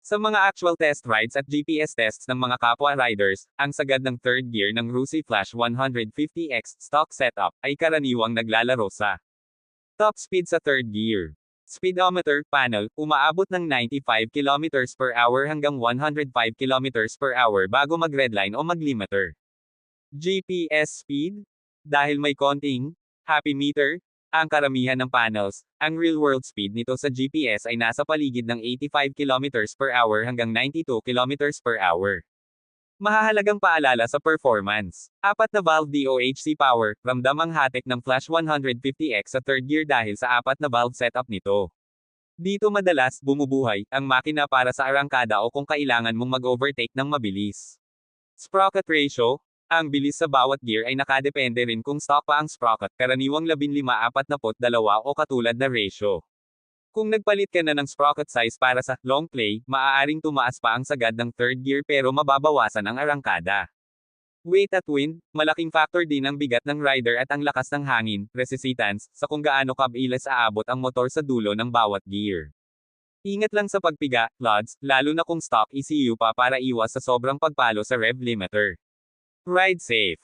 Sa mga actual test rides at GPS tests ng mga kapwa riders, ang sagad ng third gear ng Rusi Flash 150X stock setup ay karaniwang naglalaro sa top speed sa third gear. Speedometer panel, umaabot ng 95 km per hour hanggang 105 km per hour bago mag-redline o mag-limiter. GPS speed? Dahil may konting happy meter, ang karamihan ng panels, ang real-world speed nito sa GPS ay nasa paligid ng 85 km per hour hanggang 92 km per hour. Mahahalagang paalala sa performance. 4 na valve DOHC power, ramdam ang hatik ng Flash 150X sa third gear dahil sa 4 na valve setup nito. Dito madalas bumubuhay ang makina para sa arangkada o kung kailangan mong mag-overtake ng mabilis. Sprocket ratio. Ang bilis sa bawat gear ay nakadepende rin kung stock pa ang sprocket, karaniwang 15-42 o katulad na ratio. Kung nagpalit ka na ng sprocket size para sa long play, maaaring tumaas pa ang sagad ng third gear pero mababawasan ang arangkada. Weight at wind, malaking factor din ang bigat ng rider at ang lakas ng hangin, resistance, sa kung gaano kabilis aabot ang motor sa dulo ng bawat gear. Ingat lang sa pagpiga, lods, lalo na kung stock ECU pa para iwas sa sobrang pagpalo sa rev limiter. Ride safe.